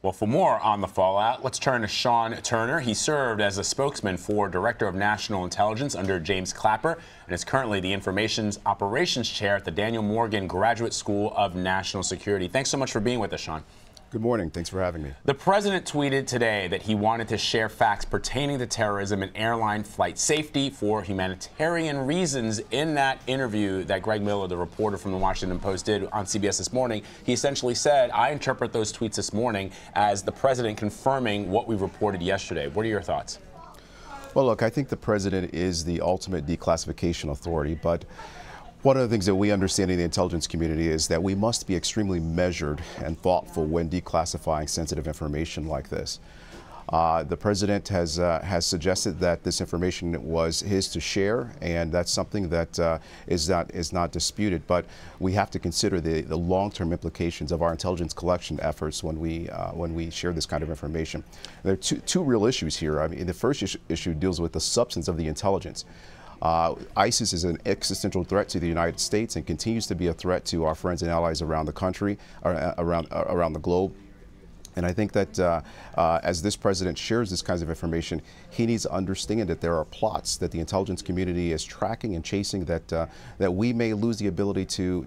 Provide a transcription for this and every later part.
Well, for more on the fallout, let's turn to Shawn Turner. He served as a spokesman for Director of National Intelligence under James Clapper and is currently the Information Operations Chair at the Daniel Morgan Graduate School of National Security. Thanks so much for being with us, Shawn. Good morning. Thanks for having me. The president tweeted today that he wanted to share facts pertaining to terrorism and airline flight safety for humanitarian reasons. In that interview that Greg Miller, the reporter from the Washington Post, did on CBS this morning, he essentially said, I interpret those tweets this morning as the president confirming what we reported yesterday. What are your thoughts? Well, look, I think the president is the ultimate declassification authority, but one of the things that we understand in the intelligence community is that we must be extremely measured and thoughtful when declassifying sensitive information like this. The president has suggested that this information was his to share, and that's something that is not disputed. But we have to consider the long-term implications of our intelligence collection efforts when we share this kind of information. There are two real issues here. I mean, the first issue deals with the substance of the intelligence. ISIS is an existential threat to the United States and continues to be a threat to our friends and allies around the country, around the globe. And I think that as this president shares this kinds of information, he needs to understand that there are plots that the intelligence community is tracking and chasing that we may lose the ability to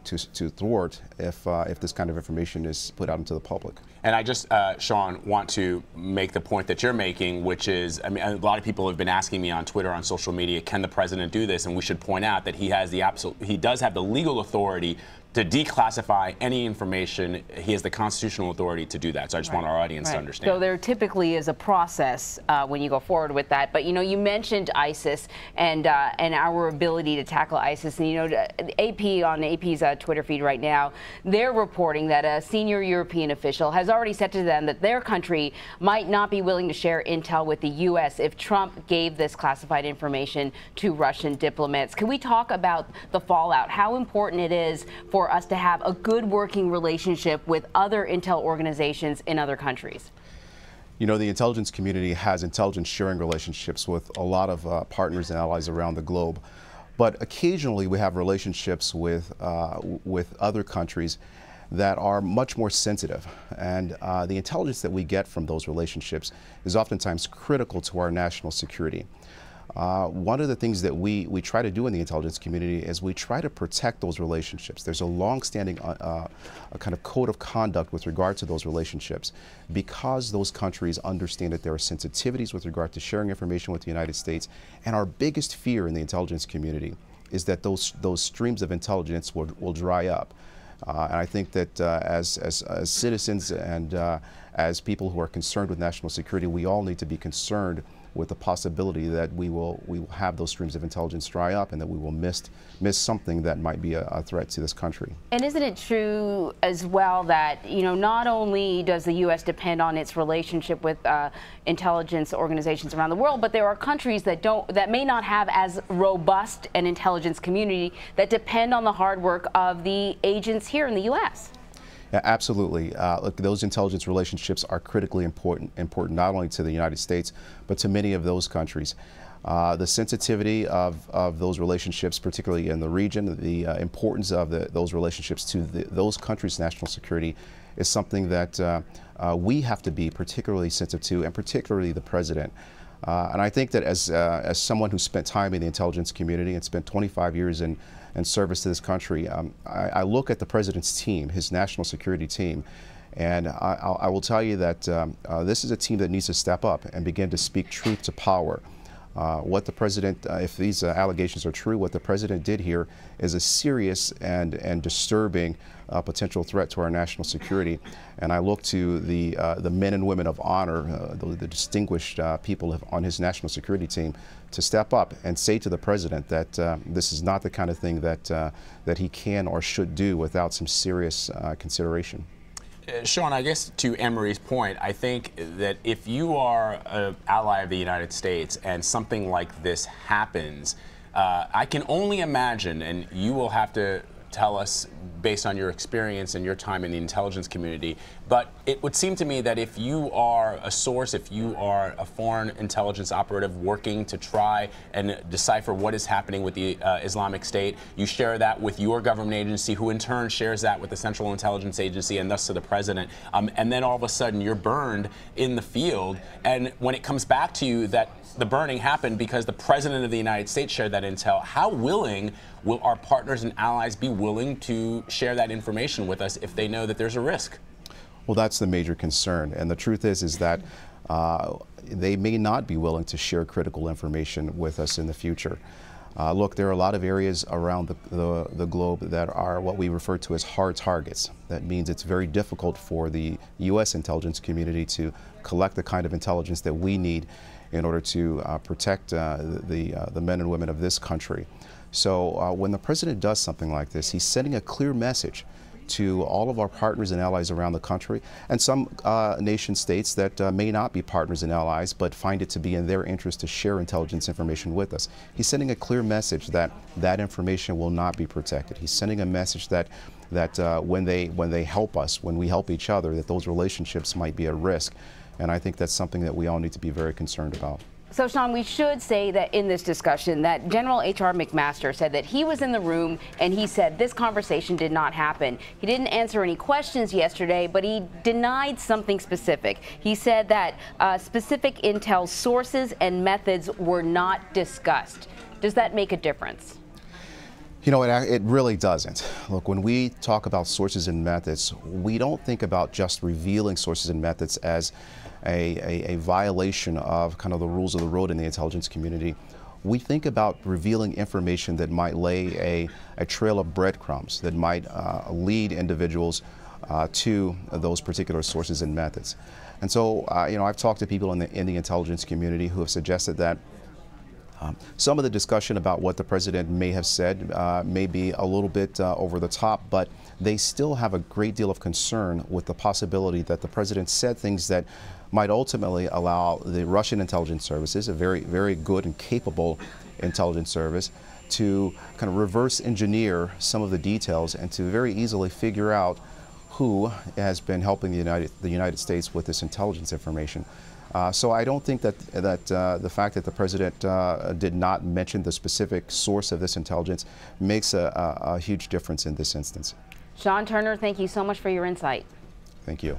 thwart if this kind of information is put out into the public. And I just, Shawn, want to make the point that you're making, which is, I mean, a lot of people have been asking me on Twitter, on social media, can the president do this? And we should point out that he does have the legal authority to declassify any information. He has the constitutional authority to do that. So I just want our audience to understand. So there typically is a process when you go forward with that. But, you know, you mentioned ISIS and our ability to tackle ISIS. And, you know, AP, on AP's Twitter feed right now, they're reporting that a senior European official has already said to them that their country might not be willing to share intel with the U.S. if Trump gave this classified information to Russian diplomats. Can we talk about the fallout, how important it is for us to have a good working relationship with other intel organizations in other countries? You know, the intelligence community has intelligence sharing relationships with a lot of partners and allies around the globe. But occasionally we have relationships with other countries that are much more sensitive. And the intelligence that we get from those relationships is oftentimes critical to our national security. One of the things that we try to do in the intelligence community is we try to protect those relationships. There's a long-standing a kind of code of conduct with regard to those relationships, because those countries understand that there are sensitivities with regard to sharing information with the United States. And our biggest fear in the intelligence community is that those streams of intelligence will dry up. And I think that as citizens and as people who are concerned with national security, we all need to be concerned with the possibility that we will have those streams of intelligence dry up and that we will miss something that might be a threat to this country. And isn't it true as well that, you know, not only does the U.S. depend on its relationship with intelligence organizations around the world, but there are countries that may not have as robust an intelligence community that depend on the hard work of the agents here in the U.S.? Yeah, absolutely. Look, those intelligence relationships are critically important not only to the United States, but to many of those countries. The sensitivity of those relationships, particularly in the region, the importance of those relationships to those countries' national security is something that we have to be particularly sensitive to, and particularly the president. And I think that as someone who spent time in the intelligence community and spent 25 years in service to this country, I look at the president's team, his national security team, and I will tell you that this is a team that needs to step up and begin to speak truth to power. What the president, if these allegations are true, what the president did here is a serious and disturbing potential threat to our national security. And I look to the men and women of honor, the distinguished people on his national security team, to step up and say to the president that this is not the kind of thing that he can or should do without some serious consideration. Shawn, I guess to Emery's point, I think that if you are an ally of the United States and something like this happens, I can only imagine, and you will have to tell us based on your experience and your time in the intelligence community, But it would seem to me that if you are a source, if you are a foreign intelligence operative working to try and decipher what is happening with the Islamic State, you share that with your government agency, who in turn shares that with the Central Intelligence Agency and thus to the president. And then all of a sudden you're burned in the field. And when it comes back to you that the burning happened because the president of the United States shared that intel, how willing will our partners and allies be willing to share that information with us if they know that there's a risk? Well, that's the major concern. And the truth is that they may not be willing to share critical information with us in the future. Look, there are a lot of areas around the globe that are what we refer to as hard targets. That means it's very difficult for the U.S. intelligence community to collect the kind of intelligence that we need in order to protect the men and women of this country. So when the president does something like this, he's sending a clear message to all of our partners and allies around the country, and some nation states that may not be partners and allies but find it to be in their interest to share intelligence information with us. He's sending a clear message that that information will not be protected. He's sending a message that when they help us, when we help each other, that those relationships might be at risk. And I think that's something that we all need to be very concerned about. So, Shawn, we should say that in this discussion that General H.R. McMaster said that he was in the room and he said this conversation did not happen. He didn't answer any questions yesterday, but he denied something specific. He said that specific intel sources and methods were not discussed. Does that make a difference? You know, it really doesn't. Look, when we talk about sources and methods, we don't think about just revealing sources and methods as a violation of kind of the rules of the road in the intelligence community. We think about revealing information that might lay a trail of breadcrumbs, that might lead individuals to those particular sources and methods. And so, you know, I've talked to people in the intelligence community who have suggested that some of the discussion about what the president may have said may be a little bit over the top, but they still have a great deal of concern with the possibility that the president said things that might ultimately allow the Russian intelligence services, a very, very good and capable intelligence service, to kind of reverse engineer some of the details and to very easily figure out who has been helping the United States with this intelligence information. So I don't think that the fact that the president did not mention the specific source of this intelligence makes a huge difference in this instance. Shawn Turner, thank you so much for your insight. Thank you.